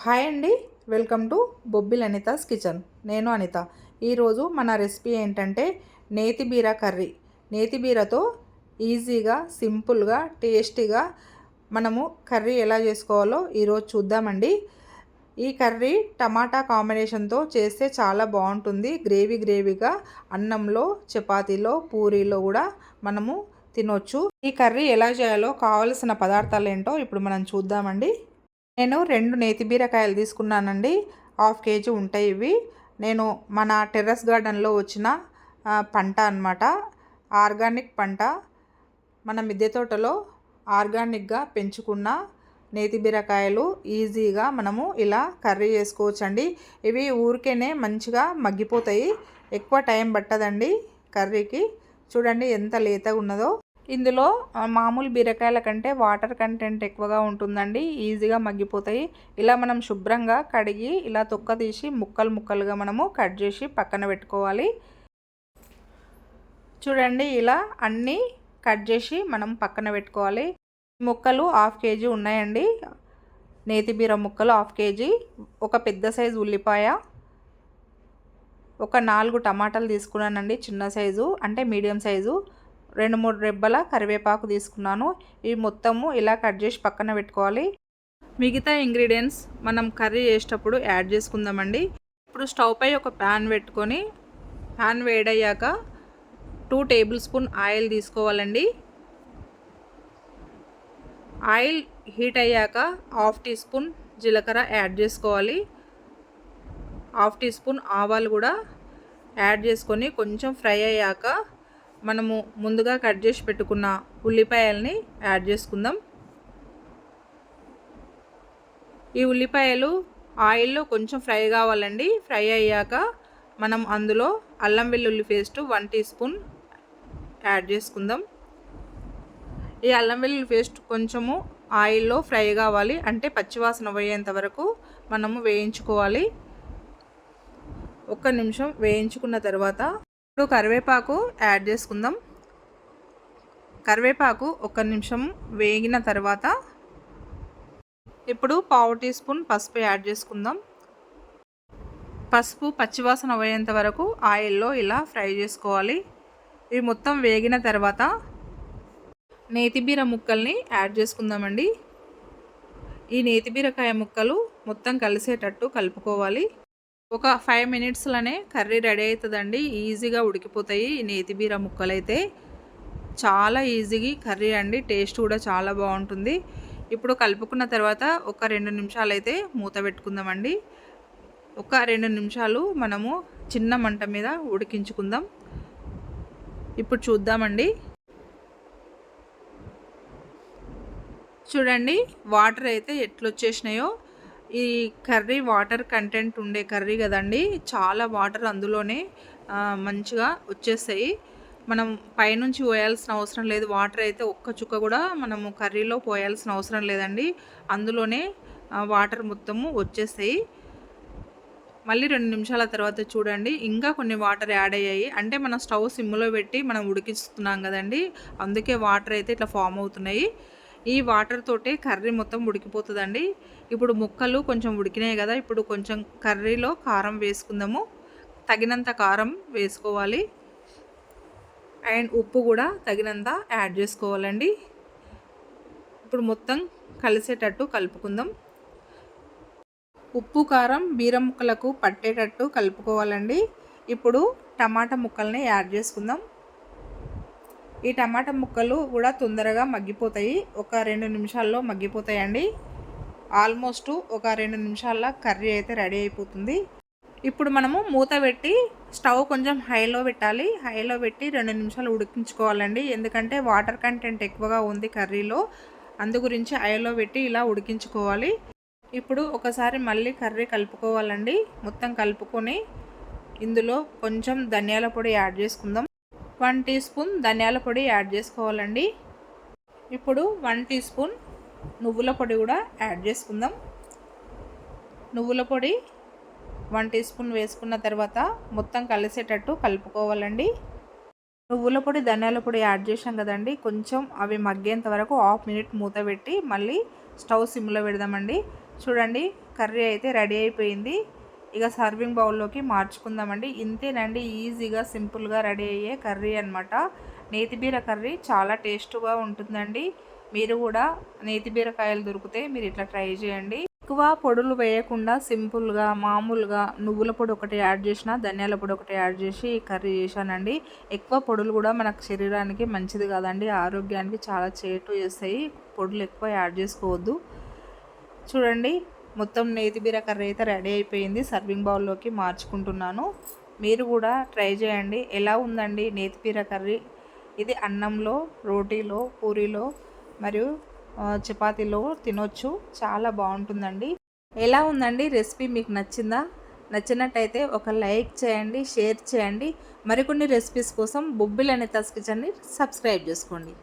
Hi అండి. Welcome to Bobbili Anitha's kitchen. నేను అనిత. ఈరోజు మన రెసిపీ ఏంటంటే నేతి బీర కర్రీ. నేతి బీరతో ఈజీగా, సింపుల్గా, టేస్టీగా మనము కర్రీ ఎలా చేసుకోవాలో ఈరోజు చూద్దామండి. ఈ కర్రీ టమాటా కాంబినేషన్తో చేస్తే చాలా బాగుంటుంది. గ్రేవీగా అన్నంలో, చపాతీలో, పూరీలో కూడా మనము తినొచ్చు. ఈ కర్రీ ఎలా చేయాలో కావలసిన పదార్థాలు ఏంటో ఇప్పుడు మనం చూద్దామండి. నేను 2 నేతి బీరకాయలు తీసుకున్నానండి. 1/2 కేజీ ఉంటాయి ఇవి. నేను మన టెర్రస్ గార్డెన్లో వచ్చిన పంట అన్నమాట. ఆర్గానిక్ పంట. మన మిద్దె తోటలో ఆర్గానిక్గా పెంచుకున్న నేతి బీరకాయలు. ఈజీగా మనము ఇలా కర్రీ చేసుకోవచ్చండి. ఇవి ఊరికేనే మంచిగా మగ్గిపోతాయి. ఎక్కువ టైం పట్టదండి కర్రీకి. చూడండి ఎంత లేతగా ఉన్నదో. ఇందులో మామూలు బీరకాయల కంటే వాటర్ కంటెంట్ ఎక్కువగా ఉంటుందండి. ఈజీగా మగ్గిపోతాయి. ఇలా మనం శుభ్రంగా కడిగి ఇలా తొక్క తీసి ముక్కలుగా మనము కట్ చేసి పక్కన పెట్టుకోవాలి. చూడండి ఇలా అన్నీ కట్ చేసి మనం పక్కన పెట్టుకోవాలి. ముక్కలు 1/2 కేజీ ఉన్నాయండి. నేతి బీర ముక్కలు 1/2 కేజీ. ఒక పెద్ద సైజు ఉల్లిపాయ, ఒక 4 టమాటాలు తీసుకున్నానండి. చిన్న సైజు అంటే మీడియం సైజు. 2-3 రెబ్బల కరివేపాకు తీసుకున్నాను. ఇవి మొత్తము ఇలా కట్ చేసి పక్కన పెట్టుకోవాలి. మిగతా ఇంగ్రీడియంట్స్ మనం కర్రీ చేసేటప్పుడు యాడ్ చేసుకుందామండి. ఇప్పుడు స్టవ్ పై ఒక ప్యాన్ పెట్టుకొని ప్యాన్ వేడయ్యాక 2 టేబుల్ స్పూన్ ఆయిల్ తీసుకోవాలండి. ఆయిల్ హీట్ అయ్యాక 1/2 టీ స్పూన్ జీలకర్ర యాడ్ చేసుకోవాలి. 1/2 టీ స్పూన్ ఆవాలు కూడా యాడ్ చేసుకొని కొంచెం ఫ్రై అయ్యాక మనము ముందుగా కట్ చేసి పెట్టుకున్న ఉల్లిపాయల్ని యాడ్ చేసుకుందాం. ఈ ఉల్లిపాయలు ఆయిల్లో కొంచెం ఫ్రై కావాలండి. ఫ్రై అయ్యాక మనం అందులో అల్లం వెల్లుల్లి పేస్ట్ 1 టీ స్పూన్ యాడ్ చేసుకుందాం. ఈ అల్లం వెల్లుల్లి పేస్ట్ కొంచెము ఆయిల్లో ఫ్రై కావాలి, అంటే పచ్చివాసన పోయేంత వరకు మనము వేయించుకోవాలి. 1 నిమిషం వేయించుకున్న తర్వాత ఇప్పుడు కరివేపాకు యాడ్ చేసుకుందాం. కరివేపాకు 1 నిమిషం వేగిన తర్వాత ఇప్పుడు 1/2 టీ స్పూన్ పసుపు యాడ్ చేసుకుందాం. పసుపు పచ్చివాసన పోయేంత వరకు ఆయిల్లో ఇలా ఫ్రై చేసుకోవాలి. ఇవి మొత్తం వేగిన తర్వాత నేతి బీర ముక్కల్ని యాడ్ చేసుకుందామండి. ఈ నేతి బీరకాయ ముక్కలు మొత్తం కలిసేటట్టు కలుపుకోవాలి. ఒక 5 మినిట్స్లోనే కర్రీ రెడీ అవుతుందండి. ఈజీగా ఉడికిపోతాయి ఈ నేతి బీర ముక్కలు అయితే. చాలా ఈజీగా కర్రీ అండి. టేస్ట్ కూడా చాలా బాగుంటుంది. ఇప్పుడు కలుపుకున్న తర్వాత ఒక 2 నిమిషాలు అయితే మూత పెట్టుకుందామండి. ఒక 2 నిమిషాలు మనము చిన్న మంట మీద ఉడికించుకుందాం. ఇప్పుడు చూద్దామండి. చూడండి వాటర్ అయితే ఎట్లొచ్చేసినాయో. ఈ కర్రీ వాటర్ కంటెంట్ ఉండే కర్రీ కదండి. చాలా వాటర్ అందులోనే మంచిగా వచ్చేస్తాయి. మనం పైనుంచి పోయాల్సిన అవసరం లేదు. వాటర్ అయితే ఒక్క చుక్క కూడా మనము కర్రీలో పోయాల్సిన అవసరం లేదండి. అందులోనే వాటర్ మొత్తము వచ్చేస్తాయి. మళ్ళీ 2 నిమిషాల తర్వాత చూడండి ఇంకా కొన్ని వాటర్ యాడ్ అయ్యాయి. అంటే మనం స్టవ్ సిమ్లో పెట్టి మనం ఉడికిస్తున్నాం కదండి. అందుకే వాటర్ అయితే ఇట్లా ఫామ్ అవుతున్నాయి. ఈ వాటర్ తోటే కర్రీ మొత్తం ఉడికిపోతుందండి. ఇప్పుడు ముక్కలు కొంచెం ఉడికినాయి కదా. ఇప్పుడు కొంచెం కర్రీలో కారం వేసుకుందాము. తగినంత కారం వేసుకోవాలి. అండ్ ఉప్పు కూడా తగినంత యాడ్ చేసుకోవాలండి. ఇప్పుడు మొత్తం కలిసేటట్టు కలుపుకుందాం. ఉప్పు కారం బీర ముక్కలకు పట్టేటట్టు కలుపుకోవాలండి. ఇప్పుడు టమాటా ముక్కల్ని యాడ్ చేసుకుందాం. ఈ టమాటా ముక్కలు కూడా తొందరగా మగ్గిపోతాయి. ఒక 2 నిమిషాల్లో మగ్గిపోతాయండి. ఆల్మోస్ట్ ఒక 2 నిమిషాల్లో కర్రీ అయితే రెడీ అయిపోతుంది. ఇప్పుడు మనము మూత పెట్టి స్టవ్ కొంచెం హైలో పెట్టాలి. హైలో పెట్టి 2 నిమిషాలు ఉడికించుకోవాలండి. ఎందుకంటే వాటర్ కంటెంట్ ఎక్కువగా ఉంది కర్రీలో. అందు గురించి హైలో పెట్టి ఇలా ఉడికించుకోవాలి. ఇప్పుడు ఒకసారి మళ్ళీ కర్రీ కలుపుకోవాలండి. మొత్తం కలుపుకొని ఇందులో కొంచెం ధనియాల పొడి యాడ్ చేసుకుందాం. 1 టీ స్పూన్ ధనియాల పొడి యాడ్ చేసుకోవాలండి. ఇప్పుడు 1 టీ స్పూన్ నువ్వుల పొడి కూడా యాడ్ చేసుకుందాం. నువ్వుల పొడి 1 టీ స్పూన్ వేసుకున్న తర్వాత మొత్తం కలిసేటట్టు కలుపుకోవాలండి. నువ్వుల పొడి ధనియాల పొడి యాడ్ చేసాం కదండి. కొంచెం అవి మగ్గేంత వరకు 1/2 మినిట్ మూత పెట్టి మళ్ళీ స్టవ్ సిమ్లో పెడదామండి. చూడండి కర్రీ అయితే రెడీ అయిపోయింది. ఇక సర్వింగ్ బౌల్లోకి మార్చుకుందామండి. ఇంతేనండి, ఈజీగా సింపుల్గా రెడీ అయ్యే కర్రీ అనమాట. నేతిబీర కర్రీ చాలా టేస్ట్గా ఉంటుందండి. మీరు కూడా నేతి బీరకాయలు దొరికితే మీరు ఇట్లా ట్రై చేయండి. ఎక్కువ పొడులు వేయకుండా సింపుల్గా మామూలుగా నువ్వుల పొడి ఒకటి యాడ్ చేసిన, ధనియాల పొడి ఒకటి యాడ్ చేసి కర్రీ చేశానండి. ఎక్కువ పొడులు కూడా మనకు శరీరానికి మంచిది కాదండి, ఆరోగ్యానికి చాలా చేటు చేస్తాయి. పొడులు ఎక్కువ యాడ్ చేసుకోవద్దు. చూడండి మొత్తం నేతిబీర కర్రీ అయితే రెడీ అయిపోయింది. సర్వింగ్ బౌల్లోకి మార్చుకుంటున్నాను. మీరు కూడా ట్రై చేయండి. ఎలా ఉందండి నేతిబీర కర్రీ? ఇది అన్నంలో, రోటీలో, పూరీలో మరియు చపాతీలో తినొచ్చు. చాలా బాగుంటుందండి. ఎలా ఉందండి రెసిపీ? మీకు నచ్చిందా? నచ్చినట్టయితే ఒక లైక్ చేయండి, షేర్ చేయండి. మరికొన్ని రెసిపీస్ కోసం బొబ్బిలి అనితాస్ కిచెన్ని సబ్స్క్రైబ్ చేసుకోండి.